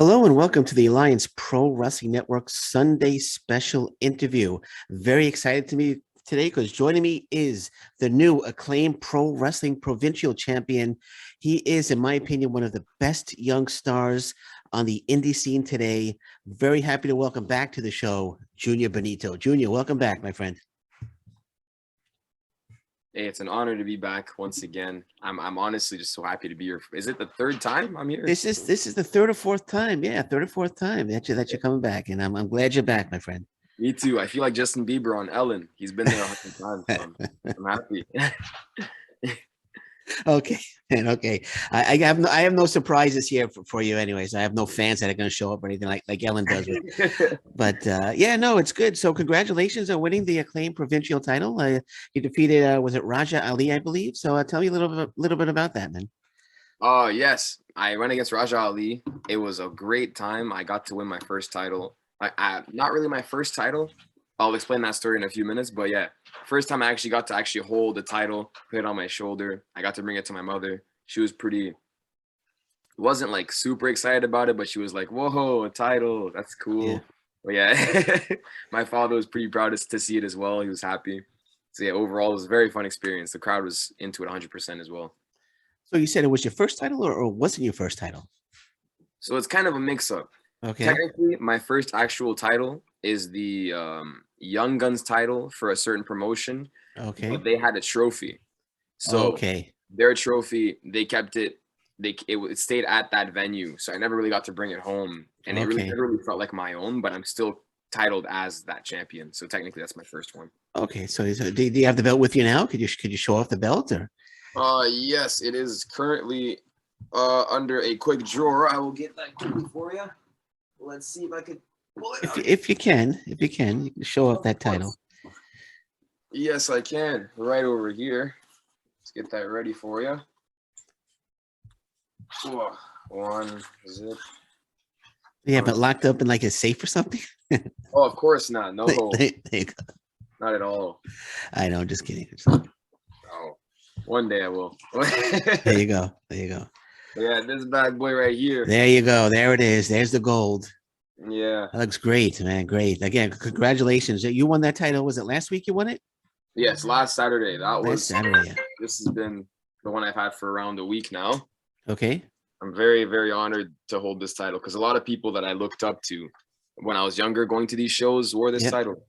Hello and welcome to the Alliance Pro Wrestling Network Sunday special interview. Very excited to be today because joining me is the new Acclaim Pro Wrestling Provincial Champion. He is, in my opinion, one of the best young stars on the indie scene today. Very happy to welcome back to the show, Junior Benito. Junior, welcome back, my friend. Hey, it's an honor to be back once again. I'm honestly just so happy to be here. Is it the third time I'm here? This is the third or fourth time. Yeah, third or fourth time that you're coming back, and I'm glad you're back, my friend. Me too. I feel like Justin Bieber on Ellen. He's been there 100 times. So I'm happy. Okay, man. Okay, I have no surprises here for you, anyways. I have no fans that are going to show up or anything like Ellen does. But yeah, no, it's good. So congratulations on winning the Acclaim Provincial title. You defeated was it Doesraja Ali, I believe. So tell me a little bit about that, man. Oh yes, I went against Doesraja Ali. It was a great time. I got to win my first title. Not really my first title. I'll explain that story in a few minutes, but yeah, first time I actually got to hold the title, put it on my shoulder. I got to bring it to my mother. She was wasn't like super excited about it, but she was like, whoa, a title, that's cool. Yeah. But yeah, my father was pretty proud to see it as well. He was happy. So yeah, overall, it was a very fun experience. The crowd was into it 100% as well. So you said it was your first title or wasn't your first title? So it's kind of a mix-up. Okay. Technically, my first actual title is the Young Guns title for a certain promotion. Okay. But they had a trophy. So their trophy, they kept it. It stayed at that venue. So I never really got to bring it home. And it never really felt like my own, but I'm still titled as that champion. So technically that's my first one. Okay. So do you have the belt with you now? Could you show off the belt or? Yes, it is currently under a quick drawer. I will get that quickly for you. Let's see if I could pull it out. If you can show off that title. Yes, I can. Right over here. Let's get that ready for you. One zip. Yeah, but locked up in like a safe or something? Oh, of course not. No. There you go. Not at all. I know, just kidding. Oh, one day I will. There you go. Yeah, this bad boy right here. There you go. There it is. There's the gold. Yeah. That looks great, man. Great. Again, congratulations. You won that title. Was it last week you won it? Yes, last Saturday. Last Saturday. Yeah. This has been the one I've had for around a week now. Okay. I'm very, very honored to hold this title because a lot of people that I looked up to when I was younger going to these shows wore this title.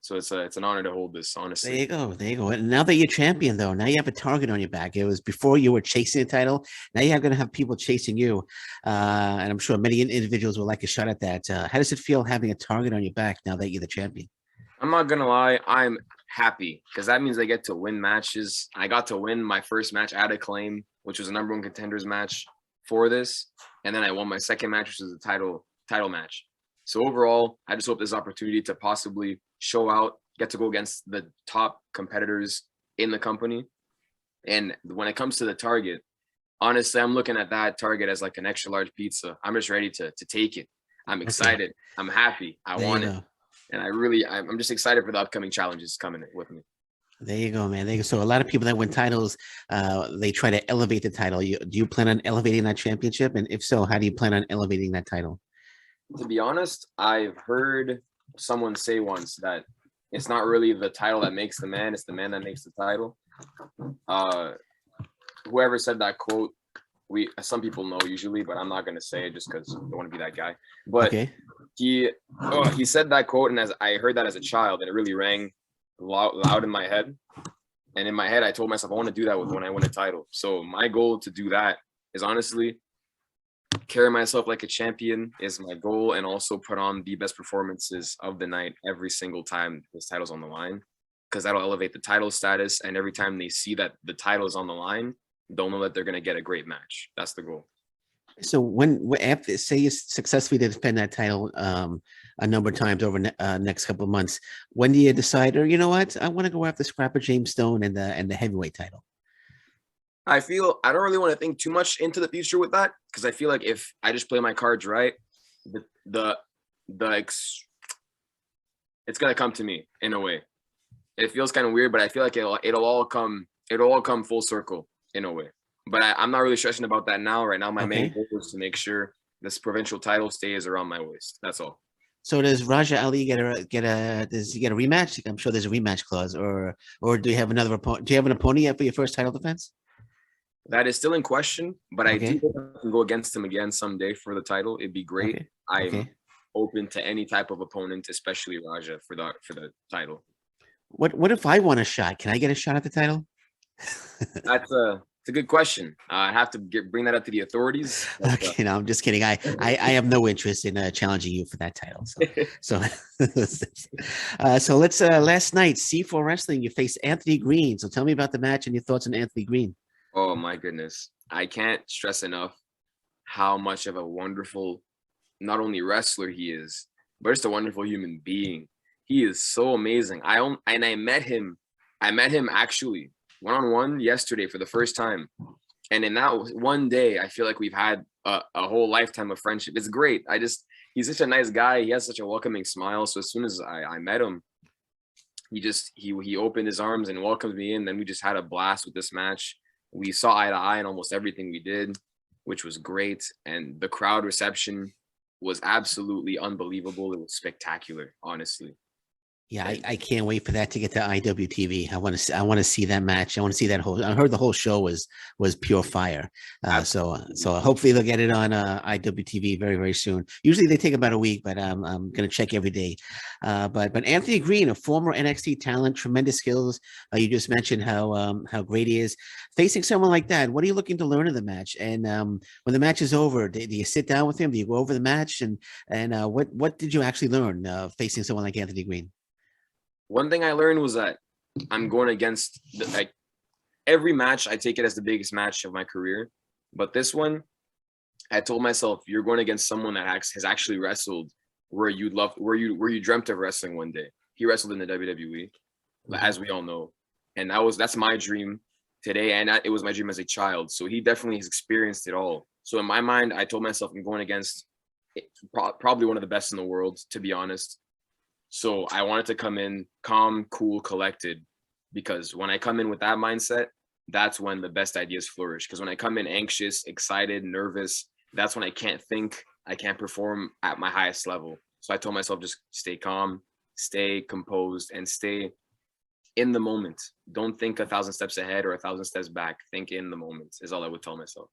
So it's an honor to hold this, honestly. There you go. And now that you're champion, though, now you have a target on your back. It was before you were chasing the title. Now you're going to have people chasing you. And I'm sure many individuals would like a shot at that. How does it feel having a target on your back now that you're the champion? I'm not going to lie. I'm happy because that means I get to win matches. I got to win my first match at Acclaim, which was a #1 contenders match for this. And then I won my second match, which was a title match. So overall, I just hope this opportunity to possibly show out, get to go against the top competitors in the company. And when it comes to the target, honestly, I'm looking at that target as like an extra large pizza. I'm just ready to take it. I'm excited. Okay. I'm happy. I want it. And I'm just excited for the upcoming challenges coming with me. There you go, man. So a lot of people that win titles, they try to elevate the title. Do you plan on elevating that championship? And if so, how do you plan on elevating that title? To be honest, I've heard someone say once that it's not really the title that makes the man, it's the man that makes the title. Whoever said that quote, some people know usually, but I'm not going to say it just because I don't want to be that guy. But he said that quote, and as I heard that as a child, and it really rang loud in my head. And in my head, I told myself, I want to do that when I win a title. So my goal to do that is honestly carry myself like a champion is my goal, and also put on the best performances of the night every single time this title's on the line, because that'll elevate the title status. And every time they see that the title is on the line, they'll know that they're going to get a great match. That's the goal. So when after, say you successfully defend that title a number of times over next couple of months, when do you decide, or you know what, I want to go after Scrapper James Stone and the heavyweight title? I feel I don't really want to think too much into the future with that, because I feel like if I just play my cards right, it's gonna come to me in a way. It feels kind of weird, but I feel like it'll all come full circle in a way. But I'm not really stressing about that now. Right now, my main goal is to make sure this provincial title stays around my waist. That's all. So does Doesraja Ali does he get a rematch? I'm sure there's a rematch clause, or do you have another opponent? Do you have an opponent yet for your first title defense? That is still in question, but I do Okay. think I can go against him again someday for the title. It'd be great. Okay. I'm Okay. open to any type of opponent, especially Raja for the title. What if I want a shot? Can I get a shot at the title? It's a good question. I have to bring that up to the authorities. But, Okay, no, I'm just kidding. I have no interest in challenging you for that title. So let's last night C4 Wrestling, you faced Anthony Greene. So tell me about the match and your thoughts on Anthony Greene. Oh my goodness, I can't stress enough how much of a wonderful, not only wrestler he is, but just a wonderful human being. He is so amazing. I met him actually one-on-one yesterday for the first time. And in that one day, I feel like we've had a whole lifetime of friendship. It's great. He's such a nice guy. He has such a welcoming smile. So as soon as I met him, he opened his arms and welcomed me in. Then we just had a blast with this match. We saw eye to eye in almost everything we did, which was great. And the crowd reception was absolutely unbelievable. It was spectacular, honestly. Yeah, I can't wait for that to get to IWTV. I want to see that match. I want to see that whole. I heard the whole show was pure fire. So hopefully they'll get it on IWTV very, very soon. Usually they take about a week, but I'm gonna check every day. But Anthony Greene, a former NXT talent, tremendous skills. You just mentioned how great he is. Facing someone like that, what are you looking to learn in the match? And when the match is over, do you sit down with him? Do you go over the match? And what did you actually learn facing someone like Anthony Greene? One thing I learned was that I'm going against every match. I take it as the biggest match of my career, but this one, I told myself, you're going against someone that has actually wrestled where you dreamt of wrestling one day. He wrestled in the WWE, as we all know, and that's my dream today, and it was my dream as a child. So he definitely has experienced it all. So in my mind, I told myself I'm going against probably one of the best in the world, to be honest. So I wanted to come in calm, cool, collected, because when I come in with that mindset, that's when the best ideas flourish. Because when I come in anxious, excited, nervous, that's when I can't think, I can't perform at my highest level. So I told myself, just stay calm, stay composed, and stay in the moment. Don't think 1,000 steps ahead or 1,000 steps back. Think in the moment is all I would tell myself.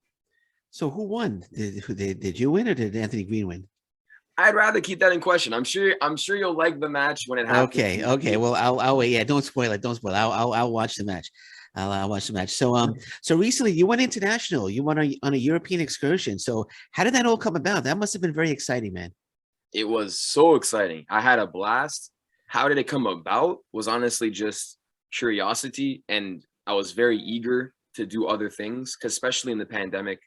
So who won? Did you win or did Anthony Greene win? I'd rather keep that in question. I'm sure you'll like the match when it happens. Okay. Well, I'll wait. Yeah, don't spoil it. Don't spoil it. I'll watch the match. I'll watch the match. So recently you went international. You went on a European excursion. So how did that all come about? That must have been very exciting, man. It was so exciting. I had a blast. How did it come about? Was honestly just curiosity, and I was very eager to do other things, because especially in the pandemic,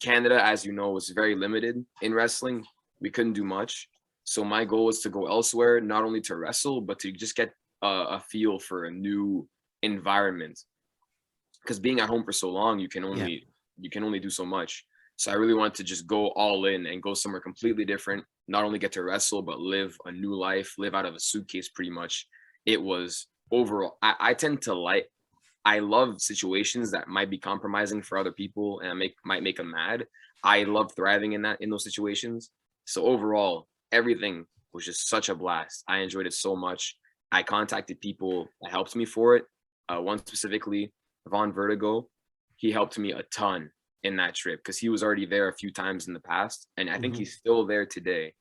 Canada, as you know, was very limited in wrestling. We couldn't do much. So my goal was to go elsewhere, not only to wrestle, but to just get a feel for a new environment. Because being at home for so long, you can only do so much. So I really wanted to just go all in and go somewhere completely different, not only get to wrestle, but live a new life, live out of a suitcase pretty much. It was overall, I love situations that might be compromising for other people and might make them mad. I love thriving in those situations. So overall, everything was just such a blast. I enjoyed it so much. I contacted people that helped me for it. One specifically, Von Vertigo, he helped me a ton in that trip because he was already there a few times in the past, and I think he's still there today.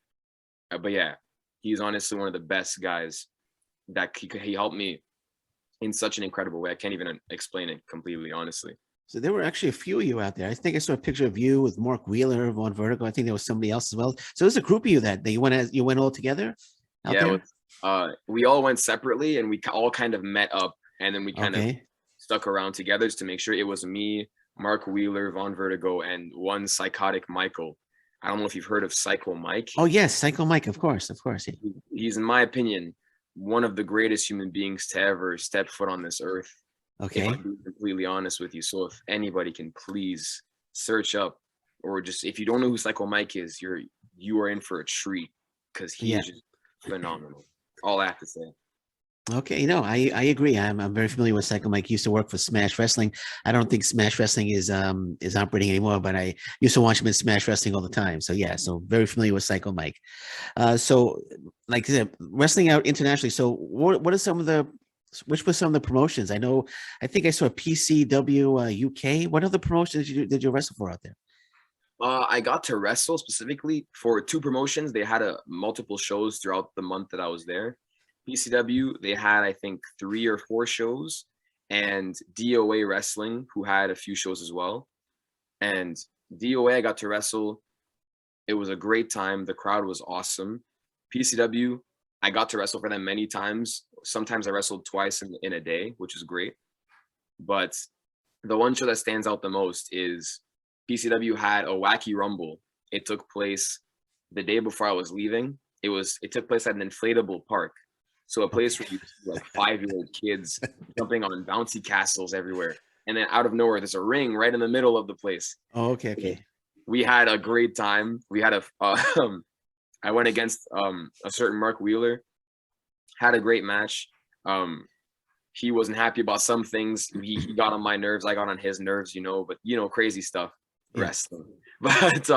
But yeah, he's honestly one of the best guys that he helped me in such an incredible way. I can't even explain it completely, honestly. So there were actually a few of you out there. I think I saw a picture of you with Mark Wheeler on Vertigo. I think there was somebody else as well. So there's a group of you that you went all together out there? We all went separately, and we all kind of met up, and then we kind of stuck around together just to make sure it was me, Mark Wheeler, Von Vertigo, and one psychotic Michael. I don't know if you've heard of Psycho Mike. Oh yes, Psycho Mike, of course. Yeah. He's, in my opinion, one of the greatest human beings to ever step foot on this earth. Okay. If I'm being completely honest with you. So if anybody can please search up, or just if you don't know who Psycho Mike is, you are in for a treat, because he is just phenomenal. All I have to say. Okay, I agree. I'm very familiar with Psycho Mike. Used to work for Smash Wrestling. I don't think Smash Wrestling is operating anymore, but I used to watch him in Smash Wrestling all the time. So yeah, so very familiar with Psycho Mike. So like I said, wrestling out internationally. So what are some of the which were some of the promotions? I think I saw PCW UK. What other promotions did you wrestle for out there? I got to wrestle specifically for two promotions. They had multiple shows throughout the month that I was there. PCW, they had I think 3 or 4 shows, and DOA Wrestling, who had a few shows as well. And DOA, I got to wrestle. It was a great time. The crowd was awesome. PCW, I got to wrestle for them many times. Sometimes I wrestled twice in a day, which is great. But the one show that stands out the most is PCW had a wacky rumble. It took place the day before I was leaving. It took place at an inflatable park. So a place where you see like 5-year-old kids jumping on bouncy castles everywhere. And then out of nowhere, there's a ring right in the middle of the place. Oh, okay. We had a great time. We had I went against a certain Mark Wheeler, had a great match. He wasn't happy about some things. He got on my nerves. I got on his nerves, but crazy stuff. Wrestling. But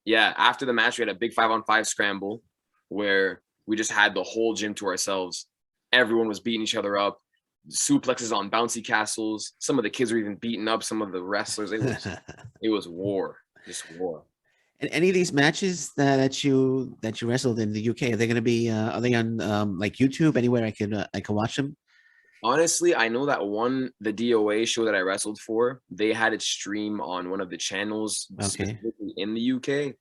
yeah, after the match, we had a big 5-on-5 scramble where we just had the whole gym to ourselves. Everyone was beating each other up, suplexes on bouncy castles. Some of the kids were even beating up some of the wrestlers. It was war, just war. And any of these matches that you wrestled in the UK, are they going to be are they on like YouTube anywhere I can watch them? Honestly, I know that the DOA show that I wrestled for, they had it stream on one of the channels specifically in the UK.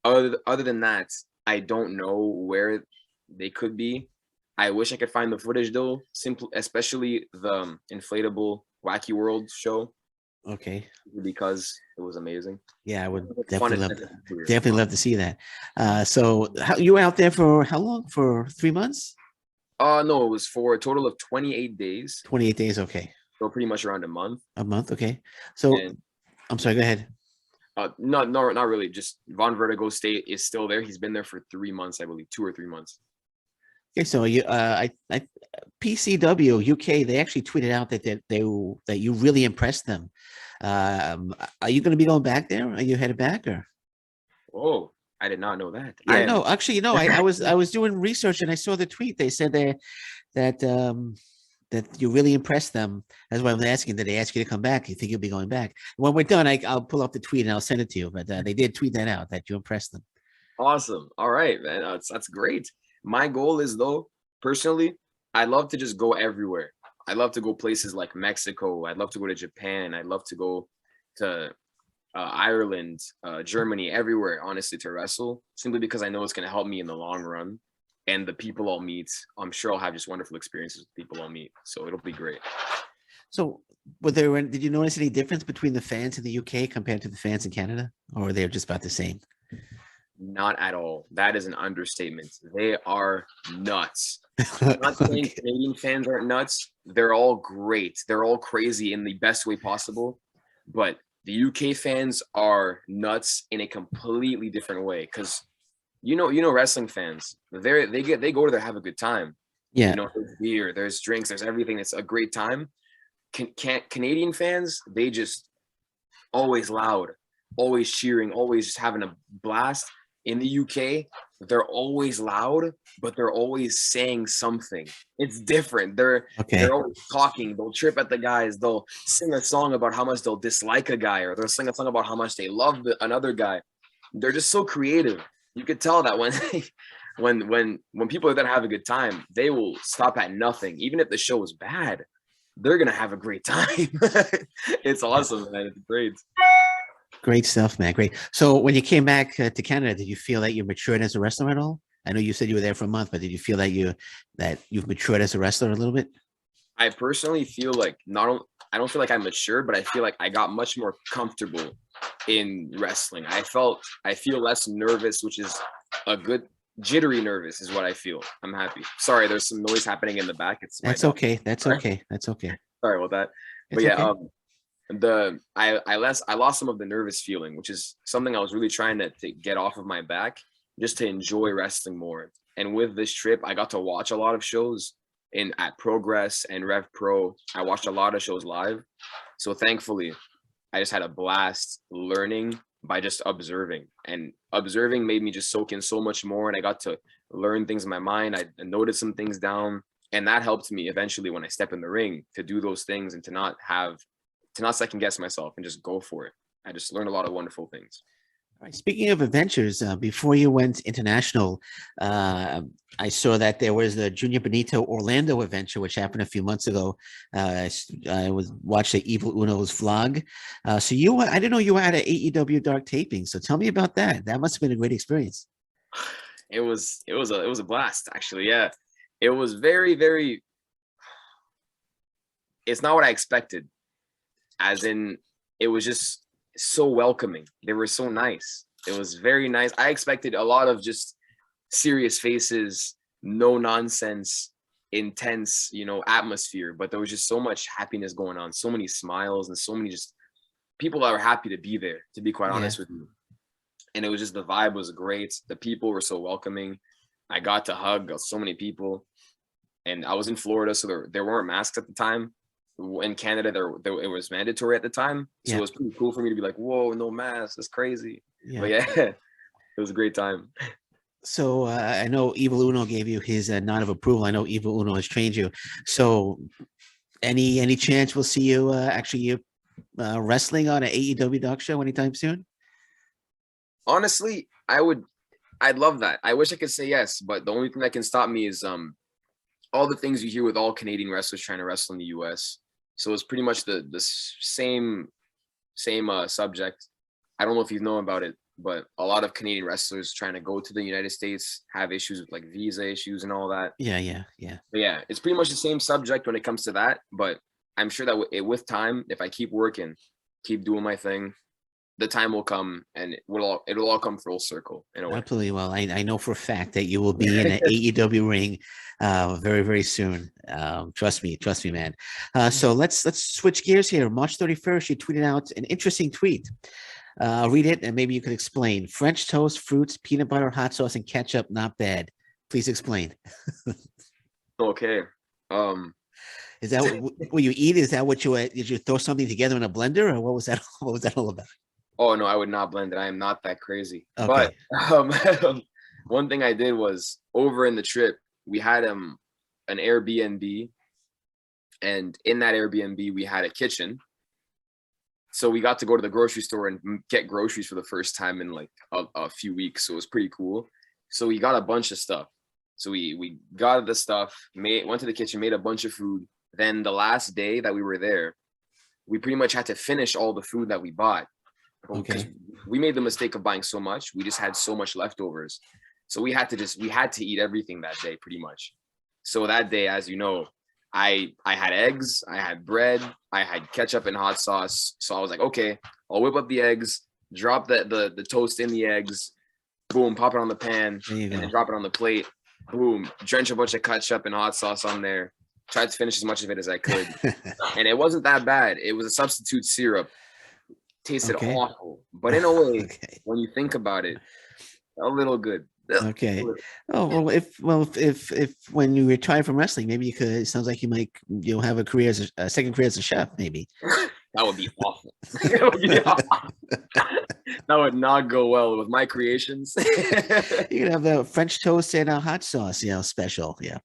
Other than that, I don't know where they could be. I wish I could find the footage though, especially the inflatable Wacky World show. Okay. Because it was amazing. Yeah, I would definitely love to see that. So you were out there for how long? For 3 months? No, it was for a total of 28 days. 28 days, okay. So pretty much around a month. A month, okay. So I'm sorry, go ahead. Not really. Just Von Vertigo State is still there. He's been there for 3 months, I believe, 2 or 3 months. Okay, so PCW UK, they actually tweeted out that you really impressed them. Are you going to be going back there? Are you headed back or? Oh, I did not know that. Yeah. I know. Actually, I was doing research and I saw the tweet. They said that you really impressed them. That's why I was asking. Did they ask you to come back? You think you'll be going back? When we're done, I'll pull up the tweet and I'll send it to you. But they did tweet that out that you impressed them. Awesome. All right, man. That's great. My goal is though, personally, I love to just go everywhere. I love to go places like Mexico. I'd love to go to Japan. I'd love to go to Ireland, Germany, everywhere, honestly, to wrestle, simply because I know it's going to help me in the long run. And the people I'll meet, I'm sure I'll have just wonderful experiences with people I'll meet. So it'll be great. So did you notice any difference between the fans in the UK compared to the fans in Canada? Or are they just about the same? Not at all. That is an understatement. They are nuts. I'm not saying Canadian fans aren't nuts. They're all great. They're all crazy in the best way possible. But the UK fans are nuts in a completely different way. Because wrestling fans, they go to there, have a good time. Yeah. There's beer, there's drinks, there's everything. It's a great time. Canadian fans, they just always loud, always cheering, always just having a blast. In the UK, they're always loud, but they're always saying something. It's different. They're always talking. They'll trip at the guys. They'll sing a song about how much they'll dislike a guy, or they'll sing a song about how much they love another guy. They're just so creative. You could tell that when people are there to have a good time, they will stop at nothing. Even if the show is bad, they're gonna have a great time. It's awesome, man. It's great. Great stuff, man. Great. So when you came back to Canada, did you feel that you matured as a wrestler at all? I know you said you were there for a month, but did you feel that you've matured as a wrestler a little bit? I personally feel like I don't feel like I matured, but I feel like I got much more comfortable in wrestling. I feel less nervous, which is a good jittery nervous is what I feel. I'm happy. Sorry, there's some noise happening in the back. That's okay. That's okay. That's okay. Sorry about that. But yeah, I lost some of the nervous feeling, which is something I was really trying to get off of my back, just to enjoy wrestling more. And with this trip, I got to watch a lot of shows, at Progress and Rev Pro. I watched a lot of shows live. So thankfully, I just had a blast learning by just observing. And observing made me just soak in so much more. And I got to learn things in my mind. I noted some things down. And that helped me eventually when I step in the ring to do those things and to not second guess myself and just go for it. I just learned a lot of wonderful things. All right. Speaking of adventures, before you went international, I saw that there was the Junior Benito Orlando adventure, which happened a few months ago. I watched the Evil Uno's vlog. So I didn't know you were at an AEW Dark taping. So tell me about that. That must have been a great experience. It was a blast, actually. Yeah, it was very, very. It's not what I expected. As in, it was just so welcoming. They were so nice. It was very nice. I expected a lot of just serious faces, no nonsense, intense, atmosphere, but there was just so much happiness going on, so many smiles and so many just people that were happy to be there, to be quite honest with you. And it was just, the vibe was great. The people were so welcoming. I got to hug so many people, and I was in Florida, so there weren't masks at the time. In Canada, it was mandatory at the time, so it was pretty cool for me to be like, "Whoa, no mask! That's crazy." But it was a great time. So I know Evil Uno gave you his nod of approval. I know Evil Uno has trained you. So any chance we'll see you actually wrestling on an AEW Dog Show anytime soon? Honestly, I'd love that. I wish I could say yes, but the only thing that can stop me is all the things you hear with all Canadian wrestlers trying to wrestle in the US. So it's pretty much the same subject. I don't know if you know about it, but a lot of Canadian wrestlers trying to go to the United States have issues with like visa issues and all that. Yeah. But yeah, it's pretty much the same subject when it comes to that. But I'm sure that with time, if I keep working, keep doing my thing, the time will come and it'll all come full circle in a way. Absolutely. Well, I know for a fact that you will be in an AEW ring very, very soon. Trust me, man. So let's switch gears here. March 31st, you tweeted out an interesting tweet. Read it and maybe you could explain. French toast, fruits, peanut butter, hot sauce, and ketchup, not bad. Please explain. Okay. Is that what you eat? Is that what did you throw something together in a blender, or what was that? What was that all about? Oh no, I would not blend it. I am not that crazy. Okay. But one thing I did was, over in the trip, we had an Airbnb, and in that Airbnb we had a kitchen. So we got to go to the grocery store and get groceries for the first time in like a few weeks. So it was pretty cool. So we got a bunch of stuff. So we got the stuff, went to the kitchen, made a bunch of food. Then the last day that we were there, we pretty much had to finish all the food that we bought. Because we made the mistake of buying so much. We just had so much leftovers. So we had to eat everything that day pretty much. So that day, as you know, I had eggs, I had bread, I had ketchup and hot sauce. So I was like, okay, I'll whip up the eggs, drop the toast in the eggs, boom, pop it on the pan, and then drop it on the plate, boom, drench a bunch of ketchup and hot sauce on there. Tried to finish as much of it as I could. And it wasn't that bad. It was a substitute syrup. Tasted awful, but in a way, when you think about it, a little good. Okay. Oh well, if when you retire from wrestling, maybe you could. It sounds like you'll have a second career as a chef, maybe. That would be awful. That would not go well with my creations. You could have the French toast and a hot sauce, special. Yeah.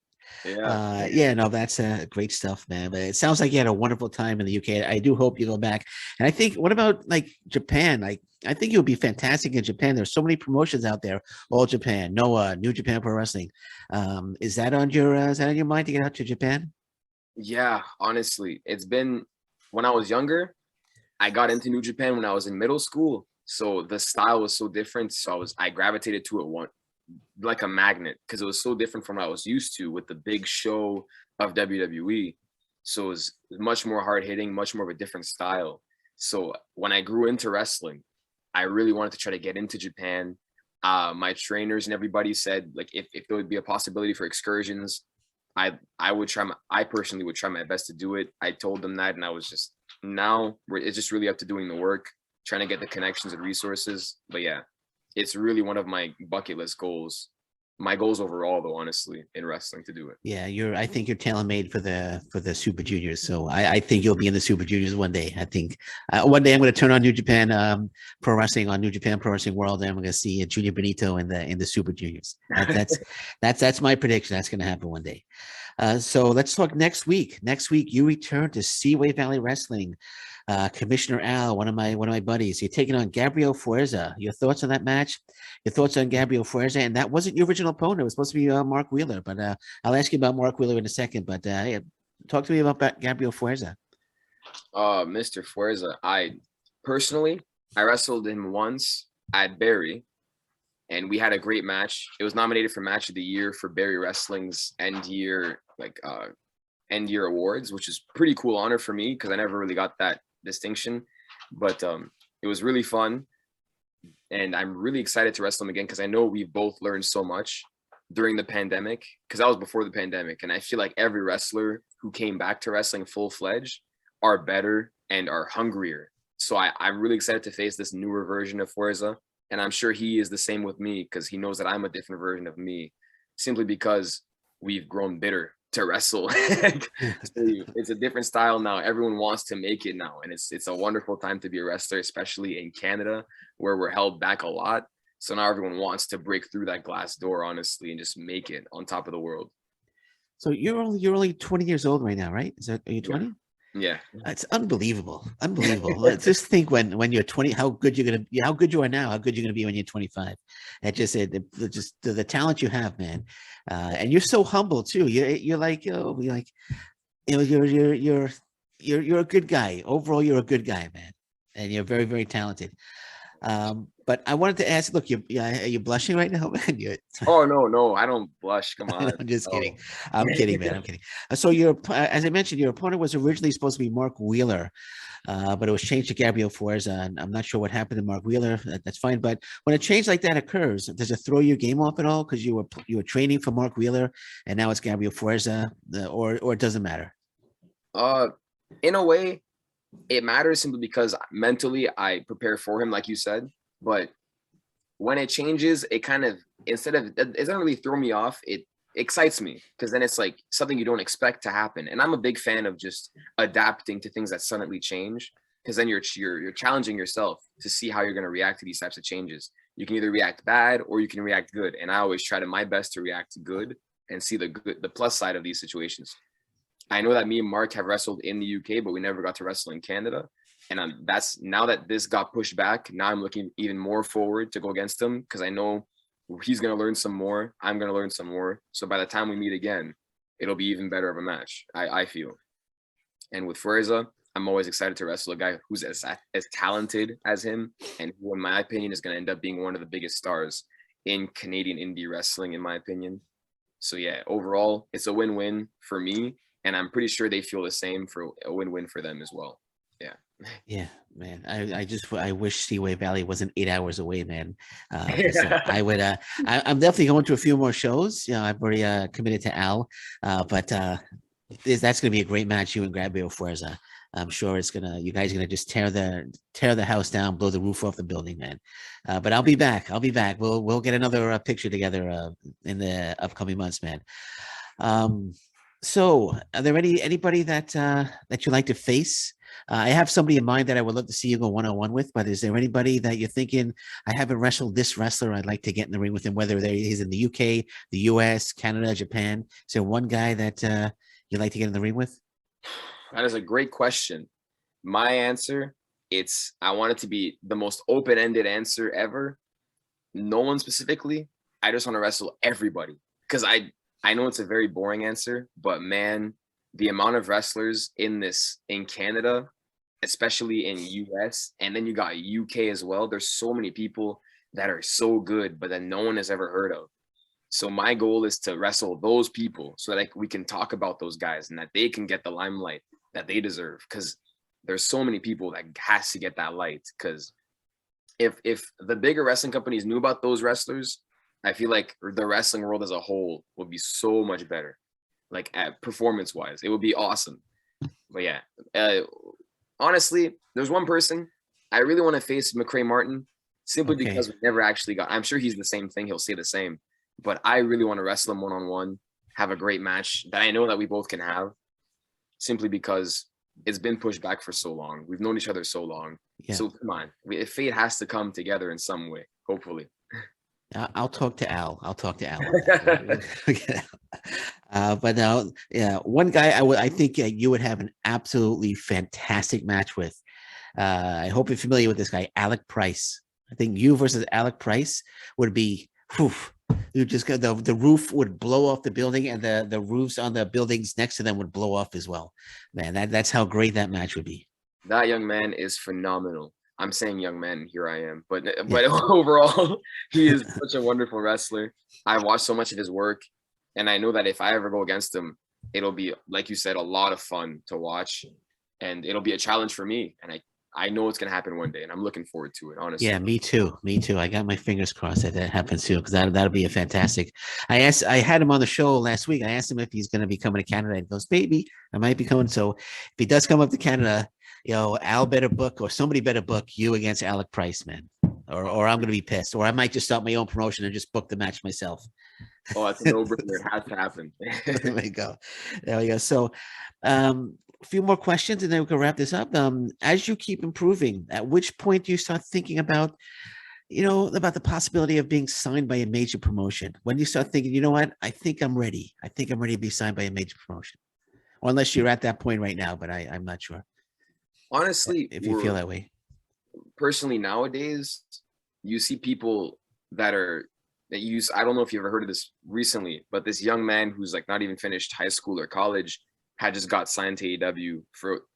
No, that's great stuff, man. But it sounds like you had a wonderful time in the UK. I do hope you go back. And I think, what about like Japan? I think you'll be fantastic in Japan. There's so many promotions out there. All Japan, Noah, New Japan Pro Wrestling. Is that on your mind to get out to Japan? Yeah, honestly, it's been, when I was younger, I got into New Japan when I was in middle school. So the style was so different. So I gravitated to it like a magnet, because it was so different from what I was used to with the big show of WWE. So it was much more hard hitting, much more of a different style. So when I grew into wrestling, I really wanted to try to get into Japan. My trainers and everybody said, like, if there would be a possibility for excursions, I personally would try my best to do it. I told them that, and I was just, it's just really up to doing the work, trying to get the connections and resources. But yeah, it's really one of my bucket list goals my goals overall, though, honestly, in wrestling to do it. Yeah, I think you're tailor-made for the Super Juniors. So I think you'll be in the Super Juniors one day. I think one day I'm going to turn on New Japan Pro Wrestling on New Japan Pro Wrestling World, and I'm going to see Junior Benito in the Super Juniors. That's my prediction. That's going to happen one day. So let's talk next week. Next week, you return to Seaway Valley Wrestling. Commissioner Al, one of my buddies. You're taking on Gabriel Fuerza. Your thoughts on that match? Your thoughts on Gabriel Fuerza? And that wasn't your original opponent. It was supposed to be Mark Wheeler. But I'll ask you about Mark Wheeler in a second. But yeah, talk to me about Gabriel Fuerza. Mr. Fuerza, I wrestled him once at Barry, and we had a great match. It was nominated for Match of the Year for Barry Wrestling's end year awards, which is pretty cool honor for me because I never really got that distinction. But it was really fun, and I'm really excited to wrestle him again because I know we've both learned so much during the pandemic, because that was before the pandemic, and I feel like every wrestler who came back to wrestling full-fledged are better and are hungrier. So I'm really excited to face this newer version of Fuerza, and I'm sure he is the same with me because he knows that I'm a different version of me, simply because we've grown bitter to wrestle. It's a different style now. Everyone wants to make it now, and it's a wonderful time to be a wrestler, especially in Canada where we're held back a lot. So now everyone wants to break through that glass door, honestly, and just make it on top of the world. So you're only 20 years old right now, right? Are you 20? Yeah. It's unbelievable. Let's just think when you're 20, how good you are now, how good you're gonna be when you're 25. That just the talent you have, man. And you're so humble too. You're like, you're a good guy. Overall, you're a good guy, man. And you're very, very talented. But I wanted to ask, look, are you blushing right now, man? Oh, no, I don't blush. Come on. I'm just kidding. I'm kidding, man. I'm kidding. So as I mentioned, your opponent was originally supposed to be Mark Wheeler, but it was changed to Gabriel Fuerza, and I'm not sure what happened to Mark Wheeler. That's fine. But when a change like that occurs, does it throw your game off at all? Because you were training for Mark Wheeler, and now it's Gabriel Fuerza, or it doesn't matter? In a way, it matters simply because mentally I prepare for him, like you said. But when it changes, it kind of, it doesn't really throw me off. It excites me because then it's like something you don't expect to happen. And I'm a big fan of just adapting to things that suddenly change, because then you're challenging yourself to see how you're going to react to these types of changes. You can either react bad or you can react good. And I always try my best to react good and see the plus side of these situations. I know that me and Mark have wrestled in the UK, but we never got to wrestle in Canada. And that's now that this got pushed back, now I'm looking even more forward to go against him because I know he's going to learn some more. I'm going to learn some more. So by the time we meet again, it'll be even better of a match, I feel. And with Fuerza, I'm always excited to wrestle a guy who's as talented as him, and who, in my opinion, is going to end up being one of the biggest stars in Canadian indie wrestling, in my opinion. So yeah, overall, it's a win-win for me. And I'm pretty sure they feel the same, for a win-win for them as well. Yeah. Yeah, man. I wish Seaway Valley wasn't 8 hours away, man. I'm definitely going to a few more shows. I've already committed to Al, but that's going to be a great match. You and Gabriel Fuerza. I'm sure you guys are gonna just tear the house down, blow the roof off the building, man. But I'll be back. We'll get another picture together in the upcoming months, man. So are there anybody that you like to face? I have somebody in mind that I would love to see you go one-on-one with, but is there anybody that you're thinking, I haven't wrestled this wrestler, I'd like to get in the ring with him, whether he's in the UK, the US, Canada, Japan? Is there one guy that you'd like to get in the ring with? That is a great question. My answer, I want it to be the most open-ended answer ever. No one specifically. I just want to wrestle everybody, because I know it's a very boring answer, but man, the amount of wrestlers in Canada, especially in US, and then you got UK as well. There's so many people that are so good, but that no one has ever heard of. So my goal is to wrestle those people so that we can talk about those guys and that they can get the limelight that they deserve. Because there's so many people that has to get that light. Because if the bigger wrestling companies knew about those wrestlers, I feel like the wrestling world as a whole would be so much better, like performance-wise. It would be awesome. But yeah, honestly, there's one person I really want to face, McCray Martin, simply because we never actually got. I'm sure he's the same thing. He'll say the same. but I really want to wrestle him one-on-one, have a great match that I know that we both can have, simply because it's been pushed back for so long. We've known each other so long. Yeah. So come on, if fate has to come together in some way, hopefully. I'll talk to Al. I'll talk to Al. But now, yeah, one guy I think you would have an absolutely fantastic match with. I hope you're familiar with this guy, Alec Price. I think you versus Alec Price would be, you just got the roof would blow off the building, and the roofs on the buildings next to them would blow off as well. Man, that's how great that match would be. That young man is phenomenal. I'm saying young man, here I am, but overall, he is such a wonderful wrestler. I've watched so much of his work, and I know that if I ever go against him, it'll be, like you said, a lot of fun to watch, and it'll be a challenge for me. And I know it's gonna happen one day, and I'm looking forward to it. Honestly. Yeah, me too. I got my fingers crossed that happens too, because that'll be a fantastic. I had him on the show last week. I asked him if he's going to be coming to Canada. He goes, maybe I might be coming. So if he does come up to Canada, Al better book, or somebody better book you against Alec Price, man. Or I'm going to be pissed. Or I might just start my own promotion and just book the match myself. Oh, that's a no-brainer. It has to happen. There we go. So, a few more questions, and then we can wrap this up. As you keep improving, at which point do you start thinking about, about the possibility of being signed by a major promotion? When do you start thinking, you know what, I think I'm ready. I think I'm ready to be signed by a major promotion. Or unless you're at that point right now, but I'm not sure. Honestly, if you feel that way. Personally, nowadays, you see people that use, I don't know if you've ever heard of this recently, but this young man who's like not even finished high school or college had just got signed to AEW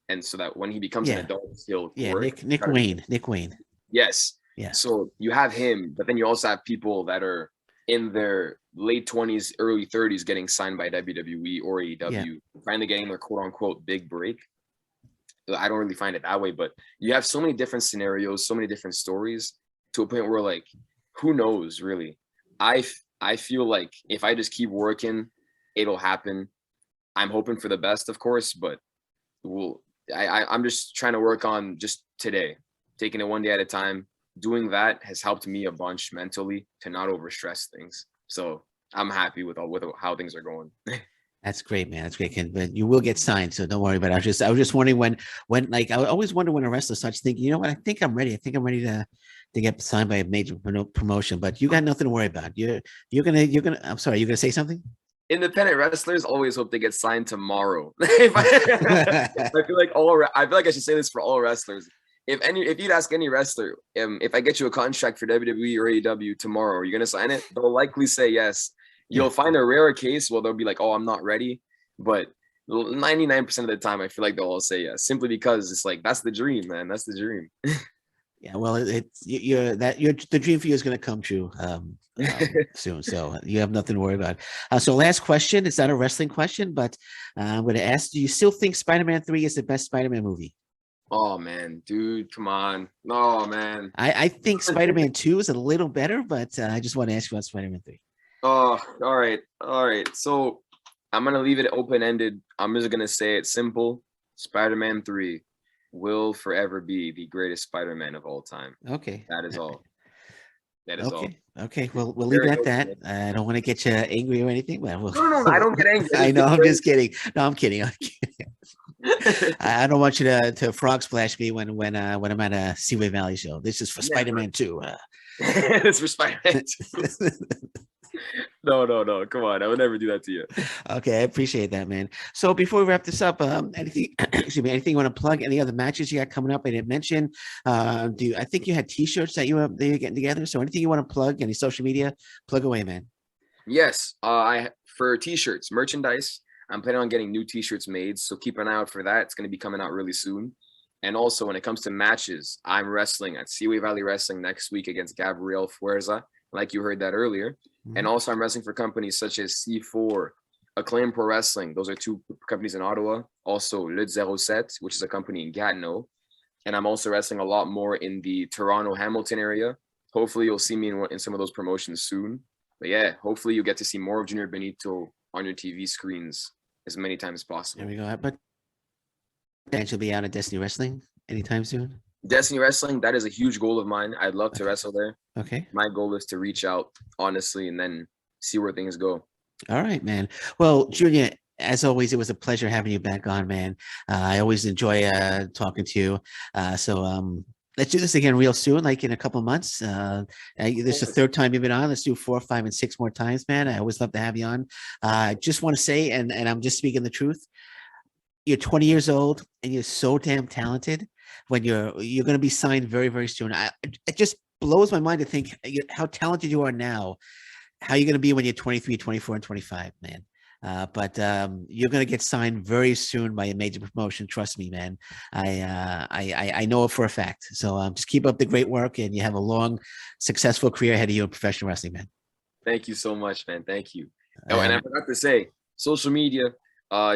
and so that when he becomes an adult, he'll work. Nick Wayne. Yes. Yeah. So you have him, but then you also have people that are in their late 20s, early 30s getting signed by WWE or AEW, finally getting their quote unquote big break. I don't really find it that way, but you have so many different scenarios, so many different stories, to a point where, like, who knows, really? I feel like if I just keep working, it'll happen. I'm hoping for the best, of course, but I'm just trying to work on just today, taking it one day at a time. Doing that has helped me a bunch mentally to not overstress things. So I'm happy with how things are going. That's great, man. That's great, Ken. But you will get signed, so don't worry about it. I was just wondering when like, I always wonder when a wrestler starts thinking, you know what, I think I'm ready. I think I'm ready to get signed by a major promotion. But you got nothing to worry about. You're gonna. I'm sorry. You're gonna say something? Independent wrestlers always hope they get signed tomorrow. I feel like I should say this for all wrestlers. If you'd ask any wrestler, if I get you a contract for WWE or AEW tomorrow, are you gonna sign it? They'll likely say yes. You'll find a rare case where they'll be like, "Oh, I'm not ready," but 99% of the time, I feel like they'll all say yes, simply because it's like, that's the dream, man. That's the dream. Yeah, well, the dream for you is going to come true soon, so you have nothing to worry about. So, last question. It's not a wrestling question, but I'm going to ask: do you still think Spider-Man 3 is the best Spider-Man movie? Oh man, dude, come on! No, man. I think Spider-Man 2 is a little better, but I just want to ask you about Spider-Man 3. Oh, all right. So I'm gonna leave it open-ended. I'm just gonna say it simple. Spider-Man 3 will forever be the greatest Spider-Man of all time. Okay. That is all. That is all. Okay. Well, we'll leave it at that. I don't want to get you angry or anything, but no, I don't get angry. I know. I'm just kidding. No, I'm kidding. I don't want you to frog splash me when I'm at a Seaway Valley show. This is for Spider-Man 2. It's for Spider-Man 2. No. Come on. I would never do that to you. Okay. I appreciate that, man. So before we wrap this up, anything you want to plug? Any other matches you got coming up? I didn't mention. I think you had t-shirts that you're getting together. So anything you want to plug, any social media, plug away, man. Yes. For t-shirts, merchandise, I'm planning on getting new t-shirts made. So keep an eye out for that. It's going to be coming out really soon. And also when it comes to matches, I'm wrestling at Seaway Valley Wrestling next week against Gabriel Fuerza, like you heard that earlier. And also I'm wrestling for companies such as C4, Acclaim Pro Wrestling. Those are two companies in Ottawa. Also Le 07, which is a company in Gatineau. And I'm also wrestling a lot more in the Toronto, Hamilton area. Hopefully you'll see me in some of those promotions soon. But yeah, hopefully you'll get to see more of Junior Benito on your TV screens as many times as possible. There we go. But then she'll be out at Destiny Wrestling anytime soon? Destiny Wrestling, that is a huge goal of mine. I'd love to wrestle there. Okay. My goal is to reach out, honestly, and then see where things go. All right, man. Well, Junior, as always, it was a pleasure having you back on, man. I always enjoy talking to you. So let's do this again real soon, like in a couple of months. This is the third time you've been on. Let's do 4, 5, and 6 more times, man. I always love to have you on. I just want to say, and I'm just speaking the truth, you're 20 years old and you're so damn talented. When you're going to be signed very, very soon. It just blows my mind to think how talented you are now, how you're going to be when you're 23, 24, and 25, man. But you're going to get signed very soon by a major promotion. Trust me, man. I know it for a fact. So just keep up the great work, and you have a long, successful career ahead of you in professional wrestling, man. Thank you so much, man. Thank you. Oh, and I forgot to say, social media.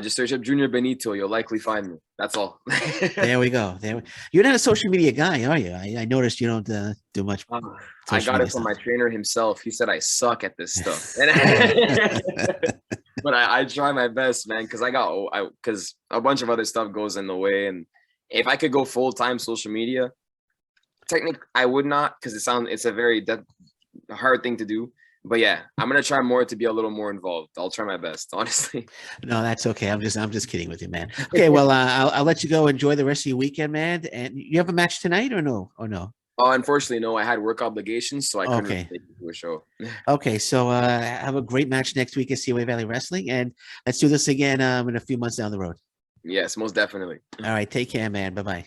Just search up Junior Benito. You'll likely find me. That's all. There we go. You're not a social media guy, are you? I noticed you don't do much. I got it from my trainer himself. He said I suck at this stuff. But I try my best, man, because because a bunch of other stuff goes in the way. And if I could go full-time social media, technically I would not, because it's a very hard thing to do. But yeah, I'm gonna try more to be a little more involved. I'll try my best, honestly. No, that's okay. I'm just kidding with you, man. Okay, well, I'll let you go. Enjoy the rest of your weekend, man. And you have a match tonight, or no? Or no? Oh, unfortunately, no. I had work obligations, so I couldn't really do a show. Okay, so have a great match next week at Seaway Valley Wrestling, and let's do this again in a few months down the road. Yes, most definitely. All right, take care, man. Bye-bye.